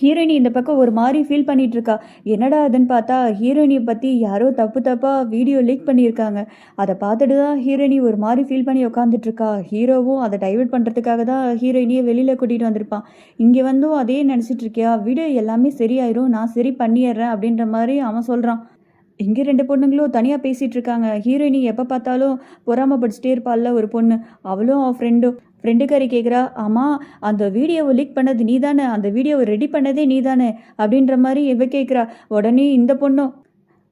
ஹீரோயினி இந்த பக்கம் ஒரு மாதிரி ஃபீல் பண்ணிட்டு இருக்கா. என்னடா அதுன்னு பார்த்தா ஹீரோயினியை பற்றி யாரோ தப்பு தப்பாக வீடியோ லீக் பண்ணியிருக்காங்க. அதை பார்த்துட்டு தான் ஹீரோயினி ஒரு மாதிரி ஃபீல் பண்ணி உட்காந்துட்டு இருக்கா. ஹீரோவும் அதை டைவர்ட் பண்ணுறதுக்காக தான் ஹீரோயினியை வெளியில் கூட்டிகிட்டு வந்திருப்பான். இங்கே வந்தும் அதே நினச்சிட்டு இருக்கியா, விடு எல்லாமே சரியாயிரும், நான் சரி பண்ணிடுறேன் அப்படின்ற மாதிரி அவன் சொல்கிறான். இங்கே ரெண்டு பொண்ணுங்களும் தனியாக பேசிகிட்டு இருக்காங்க. ஹீரோயினி எப்போ பார்த்தாலும் பொறாமப்படிச்சிட்டே இருப்பாள்ல ஒரு பொண்ணு, அவளும் அவன் ஃப்ரெண்டுக்காரி கேட்குறா, ஆமாம் அந்த வீடியோவை லீக் பண்ணது நீ தானே, அந்த வீடியோவை ரெடி பண்ணதே நீ தானே அப்படின்ற மாதிரி இவ கேட்குறா. உடனே இந்த பொண்ணும்,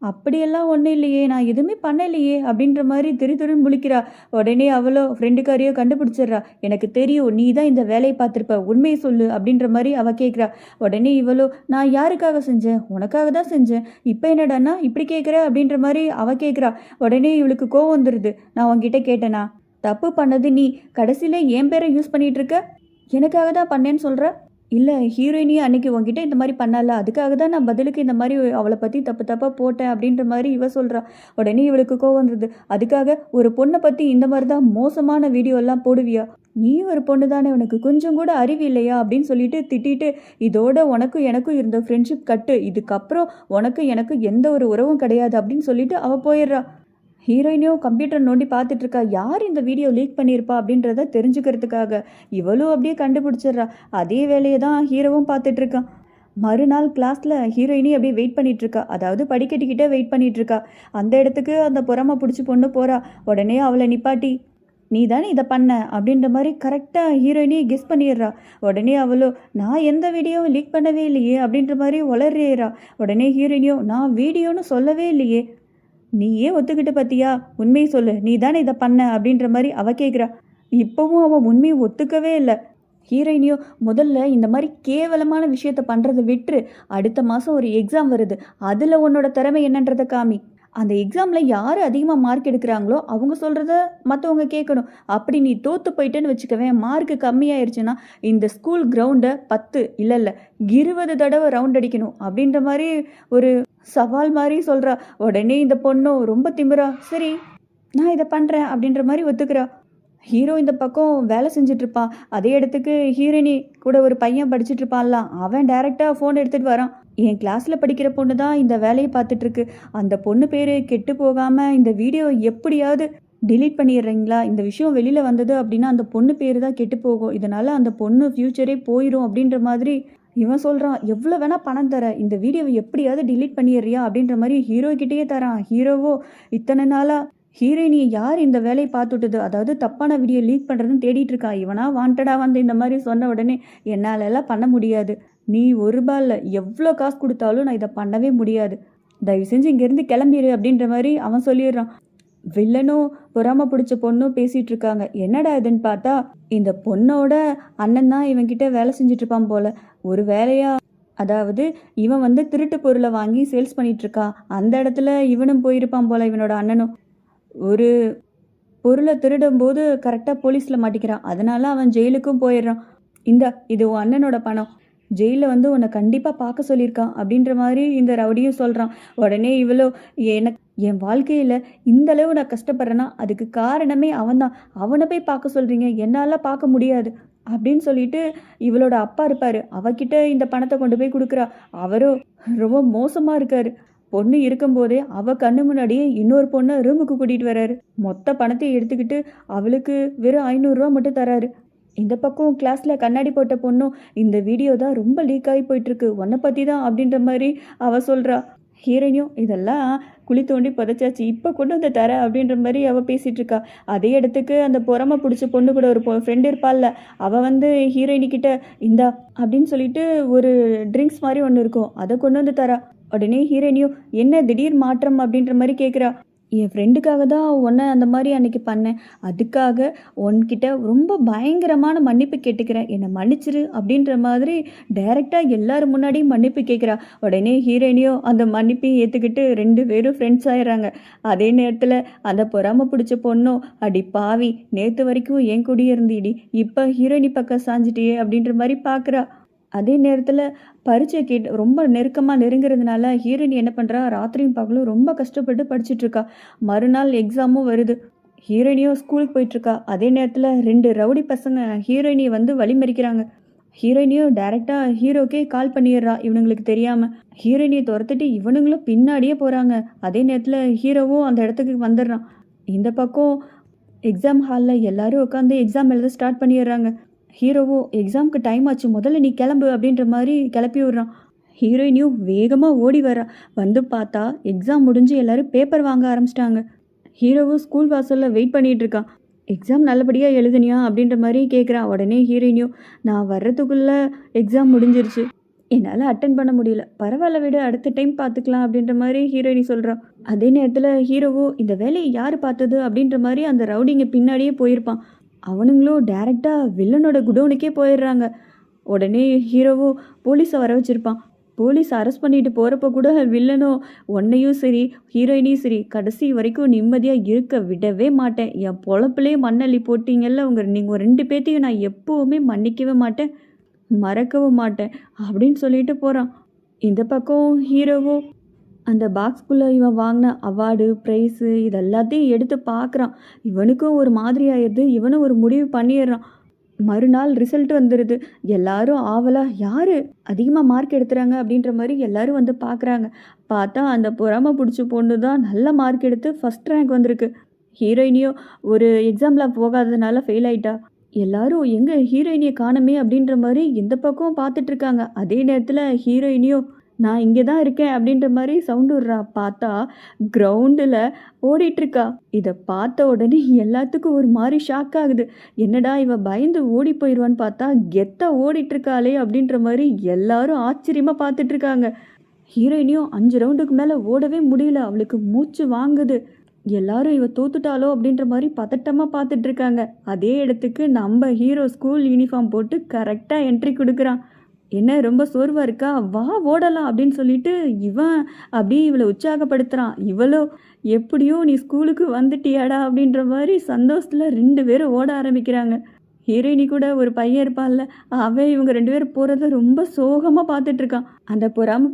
அப்படியெல்லாம் ஒன்றும் இல்லையே, நான் எதுவுமே பண்ணலையே அப்படின்ற மாதிரி திருன்னு முழிக்கிறா. உடனே அவளோ ஃப்ரெண்டுக்காரியோ கண்டுபிடிச்சிட்றா. எனக்கு தெரியும் நீ தான் இந்த வேலையை பார்த்துருப்ப, உண்மையை சொல்லு அப்படின்ற மாதிரி அவள் கேட்குறா. உடனே இவளோ, நான் யாருக்காக செஞ்சேன், உனக்காக தான் செஞ்சேன், இப்போ என்னடான்னா இப்படி கேட்குற அப்படின்ற மாதிரி அவள் கேட்குறா. உடனே இவளுக்கு கோவம் வந்துடுது. நான் உன்கிட்ட கேட்டேனா, தப்பு பண்ணது நீ, கடைசியில் என் பேரை யூஸ் பண்ணிகிட்டு இருக்க, எனக்காக தான் பண்ணேன்னு சொல்கிற. இல்லை ஹீரோயினியே அன்னைக்கு உங்ககிட்ட இந்த மாதிரி பண்ணல, அதுக்காக தான் நான் பதிலுக்கு இந்த மாதிரி அவளை பற்றி தப்பாக போட்டேன் அப்படின்ற மாதிரி இவ சொல்கிறா. உடனே இவளுக்கு கோவம் வந்துடுது. அதுக்காக ஒரு பொண்ணை பற்றி இந்த மாதிரி தான் மோசமான வீடியோலாம் போடுவியா, நீ ஒரு பொண்ணு தானே, உனக்கு கொஞ்சம் கூட அறிவு இல்லையா அப்படின்னு சொல்லிட்டு திட்டிட்டு, இதோட உனக்கும் எனக்கும் இருந்த ஃப்ரெண்ட்ஷிப் கட்டு, இதுக்கப்புறம் உனக்கு எனக்கு எந்த ஒரு உறவும் கிடையாது அப்படின்னு சொல்லிட்டு அவள் போயிடுறா. ஹீரோயினியும் கம்ப்யூட்டர் நோண்டி பார்த்துட்டு இருக்கா, யார் இந்த வீடியோ லீக் பண்ணியிருப்பா அப்படின்றத தெரிஞ்சுக்கிறதுக்காக. இவளும் அப்படியே கண்டுபிடிச்சிட்றா. அதே வேலையை தான் ஹீரோவும் பார்த்துட்டு இருக்கான். மறுநாள் கிளாஸில் ஹீரோயினி அப்படியே வெயிட் பண்ணிட்டு இருக்கா, அதாவது படிக்கட்டுக்கிட்டே வெயிட் பண்ணிட்டு இருக்கா. அந்த இடத்துக்கு அந்த புறமா பிடிச்சி பொண்ணு போகிறா. உடனே அவளை நிப்பாட்டி, நீ தானே இதை பண்ண அப்படின்ற மாதிரி கரெக்டாக ஹீரோயினியை கெஸ் பண்ணிடுறா. உடனே அவளோ, நான் எந்த வீடியோவும் லீக் பண்ணவே இல்லையே அப்படின்ற மாதிரி உளறிடுறா. உடனே ஹீரோயினியோ, நான் வீடியோன்னு சொல்லவே இல்லையே, நீயே ஒத்துக்கிட்டு பார்த்தியா, உண்மையை சொல்லு, நீ தானே இதை பண்ண அப்படின்ற மாதிரி அவ கேட்குறா. இப்போவும் அவன் உண்மையை ஒத்துக்கவே இல்லை. ஹீரோயினியோ, முதல்ல இந்த மாதிரி கேவலமான விஷயத்த பண்ணுறதை விட்டுரு, அடுத்த மாதம் ஒரு எக்ஸாம் வருது, அதில் உன்னோட திறமை என்னன்றதை காமி, அந்த எக்ஸாமில் யார் அதிகமாக மார்க் எடுக்கிறாங்களோ அவங்க சொல்கிறத மற்றவங்க கேட்கணும். அப்படி நீ தோற்று போயிட்டேன்னு வச்சுக்கவேன், மார்க்கு கம்மியாயிருச்சுன்னா இந்த ஸ்கூல் கிரவுண்டை 10 இல்லை 20 தடவை ரவுண்ட் அடிக்கணும் அப்படின்ற மாதிரி ஒரு சவால் மாதிரி சொல்கிறா. உடனே இந்த பொண்ணும் ரொம்ப திமிரா, சரி நான் இதை பண்ணுறேன் அப்படின்ற மாதிரி ஒத்துக்கிறா. ஹீரோ இந்த பக்கம் வேலை செஞ்சிட்ருப்பான். அதே இடத்துக்கு ஹீரோயினி கூட ஒரு பையன் படிச்சுட்டு இருப்பான்லாம், அவன் டைரெக்டாக ஃபோன் எடுத்துகிட்டு வரான். என் கிளாஸில் படிக்கிற பொண்ணு தான் இந்த வேலையை பார்த்துட்ருக்கு, அந்த பொண்ணு பேர் கெட்டு போகாமல் இந்த வீடியோ எப்படியாவது டிலீட் பண்ணிடுறீங்களா, இந்த விஷயம் வெளியில் வந்தது அப்படின்னா அந்த பொண்ணு பேர் தான் கெட்டு போகும், இதனால் அந்த பொண்ணு ஃப்யூச்சரே போயிடும் அப்படின்ற மாதிரி இவன் சொல்கிறான். எவ்வளோ வேணால் பணம் தர, இந்த வீடியோவை எப்படியாவது டிலீட் பண்ணிடுறியா அப்படின்ற மாதிரி ஹீரோக்கிட்டேயே தரான். ஹீரோவோ இத்தனை நாளாக ஹீரோயினியை யார் இந்த வேலையை பார்த்துட்டது, அதாவது தப்பான வீடியோ லீக் பண்ணுறதுன்னு தேடிட்டு இருக்கா. இவனா வாண்டடாக வந்து இந்த மாதிரி சொன்ன உடனே, என்னாலெல்லாம் பண்ண முடியாது, நீ ஒரு ரூபாயில் எவ்வளோ காசு கொடுத்தாலும் நான் இதை பண்ணவே முடியாது, தயவு செஞ்சு இங்கேருந்து கிளம்பிடு அப்படின்ற மாதிரி அவன் சொல்லிடுறான். வில்லனும் பொறாம பிடிச்ச பொண்ணும் பேசிகிட்டு இருக்காங்க. என்னடா இதுன்னு பார்த்தா இந்த பொண்ணோட அண்ணன் தான் இவன்கிட்ட வேலை செஞ்சுட்டு இருப்பான் போல. ஒரு வேலையா, அதாவது இவன் வந்து திருட்டு பொருளை வாங்கி சேல்ஸ் பண்ணிகிட்ருக்கான், அந்த இடத்துல இவனும் போயிருப்பான் போல், இவனோட அண்ணனும். ஒரு பொருளை திருடும்போது கரெக்டாக போலீஸில் மாட்டிக்கிறான், அதனால அவன் ஜெயிலுக்கும் போயிடுறான். இது உன் அண்ணனோட பணம், ஜெயிலில் வந்து உன்னை கண்டிப்பாக பார்க்க சொல்லியிருக்கான் அப்படின்ற மாதிரி இந்த ரவுடியும் சொல்கிறான். உடனே இவ்வளோ, எனக்கு என் வாழ்க்கையில் இந்த அளவு நான் கஷ்டப்படுறேன்னா அதுக்கு காரணமே அவன்தான், அவனை போய் பார்க்க சொல்கிறீங்க, என்னால் பார்க்க முடியாது அப்படின்னு சொல்லிட்டு இவளோட அப்பா இருப்பார், அவகிட்ட இந்த பணத்தை கொண்டு போய் கொடுக்குறா. அவரும் ரொம்ப மோசமாக இருக்கார். பொண்ணு இருக்கும்போதே அவள் கண்ணு முன்னாடியே இன்னொரு பொண்ணை ரூமுக்கு கூட்டிகிட்டு வர்றாரு. மொத்த பணத்தை எடுத்துக்கிட்டு அவளுக்கு வெறும் 500 ரூபா மட்டும் தராரு. இந்த பக்கம் கிளாஸில் கண்ணாடி போட்ட பொண்ணும், இந்த வீடியோ தான் ரொம்ப லீக் ஆகி போயிட்டுருக்கு, உன்னை பற்றி தான் அப்படின்ற மாதிரி அவள் சொல்கிறா. ஹீரோயினியும், இதெல்லாம் குழி தோண்டி புதைச்சாச்சு, இப்போ கொண்டு வந்து தர அப்படின்ற மாதிரி அவள் பேசிகிட்டு இருக்கா. அதே இடத்துக்கு அந்த புறமை பிடிச்ச பொண்ணு கூட ஒரு ஃப்ரெண்டு இருப்பாள்ல, அவள் வந்து ஹீரோயினிக்கிட்ட இந்தா அப்படின்னு சொல்லிட்டு ஒரு ட்ரிங்க்ஸ் மாதிரி ஒன்று இருக்கும், அதை கொண்டு வந்து தரா. உடனே ஹீரோயினியும், என்ன திடீர் மாற்றம் அப்படின்ற மாதிரி கேட்குறா. என் ஃப்ரெண்டுக்காக தான் உன்னை அந்த மாதிரி அன்றைக்கி பண்ணேன், அதுக்காக உன்கிட்ட ரொம்ப பயங்கரமான மன்னிப்பு கேட்டுக்கிறேன், என்னை மன்னிச்சிரு அப்படின்ற மாதிரி டைரெக்டாக எல்லோரும் முன்னாடியும் மன்னிப்பு கேட்குறா. உடனே ஹீரோயினியோ அந்த மன்னிப்பையும் ஏற்றுக்கிட்டு 2 பேரும் ஃப்ரெண்ட்ஸ் ஆயிடுறாங்க. அதே நேரத்தில் அந்த பொறாம பிடிச்ச பொண்ணும், அடி பாவி, நேற்று வரைக்கும் என் கூடயே இருந்தீடி, இப்போ ஹீரோயினி பக்கம் சாஞ்சிட்டியே அப்படின்ற மாதிரி பார்க்குறா. அதே நேரத்தில் பரீட்சை ரொம்ப நெருக்கமாக நெருங்கிறதுனால ஹீரோயினி என்ன பண்ணுறா, ராத்திரியும் பகலும் ரொம்ப கஷ்டப்பட்டு படிச்சுட்ருக்கா. மறுநாள் எக்ஸாமும் வருது. ஹீரோயினியும் ஸ்கூலுக்கு போயிட்டுருக்கா. அதே நேரத்தில் 2 ரவுடி பசங்க ஹீரோயினியை வந்து வழிமறிக்கிறாங்க. ஹீரோயினியும் டைரெக்டாக ஹீரோக்கே கால் பண்ணிடுறா இவனுங்களுக்கு தெரியாமல். ஹீரோயினியை துரத்துட்டு இவனுங்களும் பின்னாடியே போகிறாங்க. அதே நேரத்தில் ஹீரோவும் அந்த இடத்துக்கு வந்துடுறான். இந்த பக்கம் எக்ஸாம் ஹாலில் எல்லாரும் உட்காந்து எக்ஸாம் எழுத ஸ்டார்ட் பண்ணிடுறாங்க. ஹீரோவும் எக்ஸாமுக்கு டைம் ஆச்சு, முதல்ல நீ கிளம்பு அப்படின்ற மாதிரி கிளப்பி விட்றான். ஹீரோயினியும் வேகமாக ஓடி வரா. வந்து பார்த்தா எக்ஸாம் முடிஞ்சு எல்லாரும் பேப்பர் வாங்க ஆரம்பிச்சிட்டாங்க. ஹீரோவும் ஸ்கூல் வாசலில் வெயிட் பண்ணிகிட்டு இருக்கான். எக்ஸாம் நல்லபடியாக எழுதுனியா அப்படின்ற மாதிரி கேட்குறான். உடனே ஹீரோயினியும் நான் வர்றதுக்குள்ளே எக்ஸாம் முடிஞ்சிருச்சு, என்னால் அட்டன் பண்ண முடியல, பரவாயில்ல விட அடுத்த டைம் பார்த்துக்கலாம் அப்படின்ற மாதிரி ஹீரோயினி சொல்கிறான். அதே நேரத்தில் ஹீரோவோ இந்த வேலையை யார் பார்த்தது அப்படின்ற மாதிரி அந்த ரவுடிங்க பின்னாடியே போயிருப்பான். அவனுங்களும் டைரெக்டாக வில்லனோட குடோனுக்கே போயிடுறாங்க. உடனே ஹீரோவோ போலீஸை வர வச்சுருப்பான். போலீஸ் அரெஸ்ட் பண்ணிட்டு போகிறப்ப கூட வில்லனோ உன்னையும் சரி ஹீரோயினையும் சரி கடைசி வரைக்கும் நிம்மதியாக இருக்க விடவே மாட்டேன், என் பொழப்புலே மண்ணள்ளி போட்டிங்கல்ல நீங்கள் 2 பேர்த்தையும் நான் எப்போவுமே மன்னிக்கவே மாட்டேன், மறக்கவும் மாட்டேன் அப்படின்னு சொல்லிட்டு போகிறான். இந்த பக்கம் ஹீரோவோ அந்த பாக்ஸ்குள்ளே இவன் வாங்கின அவார்டு ப்ரைஸு இது எல்லாத்தையும் எடுத்து பார்க்குறான். இவனுக்கும் ஒரு மாதிரி ஆயிடுது. இவனும் ஒரு முடிவு பண்ணிடுறான். மறுநாள் ரிசல்ட் வந்துடுது. எல்லாரும் ஆவலாக யார் அதிகமாக மார்க் எடுத்துகிறாங்க அப்படின்ற மாதிரி எல்லாரும் வந்து பார்க்குறாங்க. பார்த்தா அந்த பொறாமை பிடிச்ச பொண்ணு தான் நல்ல மார்க் எடுத்து ஃபஸ்ட் ரேங்க் வந்திருக்கு. ஹீரோயினியோ ஒரு எக்ஸாமில் போகாததுனால ஃபெயில் ஆயிட்டா. எல்லாரும் எங்கே ஹீரோயினியை காணுமே அப்படின்ற மாதிரி இந்த பக்கம் பார்த்துட்ருக்காங்க. அதே நேரத்தில் ஹீரோயினியோ நான் இங்கே தான் இருக்கேன் அப்படின்ற மாதிரி சவுண்டு விட்றா. பார்த்தா கிரவுண்டில் ஓடிட்டுருக்கா. இதை பார்த்த உடனே எல்லாத்துக்கும் ஒரு மாதிரி ஷாக் ஆகுது. என்னடா இவ பயந்து ஓடி போயிடுவான்னு பார்த்தா கெத்தா ஓடிட்டுருக்காளே அப்படின்ற மாதிரி எல்லாரும் ஆச்சரியமாக பார்த்துட்ருக்காங்க. ஹீரோயினியும் 5 ரவுண்டுக்கு மேலே ஓடவே முடியல, அவளுக்கு மூச்சு வாங்குது. எல்லாரும் இவ தோத்துட்டாலோ அப்படின்ற மாதிரி பதட்டமாக பார்த்துட்ருக்காங்க. அதே இடத்துக்கு நம்ம ஹீரோ ஸ்கூல் யூனிஃபார்ம் போட்டு கரெக்டாக என்ட்ரி கொடுக்குறான். என்ன ரொம்ப சோர்வாக இருக்கா, வா ஓடலாம் அப்படின்னு சொல்லிட்டு இவன் அப்படியே இவளை உற்சாகப்படுத்துகிறான். இவளோ எப்படியோ நீ ஸ்கூலுக்கு வந்துட்டியாடா அப்படின்ற மாதிரி சந்தோஷத்தில் 2 பேரும் ஓட ஆரம்பிக்கிறாங்க. ஹீரோயினி கூட ஒரு பையன் இருப்பான்ல, அவன் இவங்க 2 பேரும் போகிறத ரொம்ப சோகமாக பார்த்துட்ருக்கான். அந்த பொறாம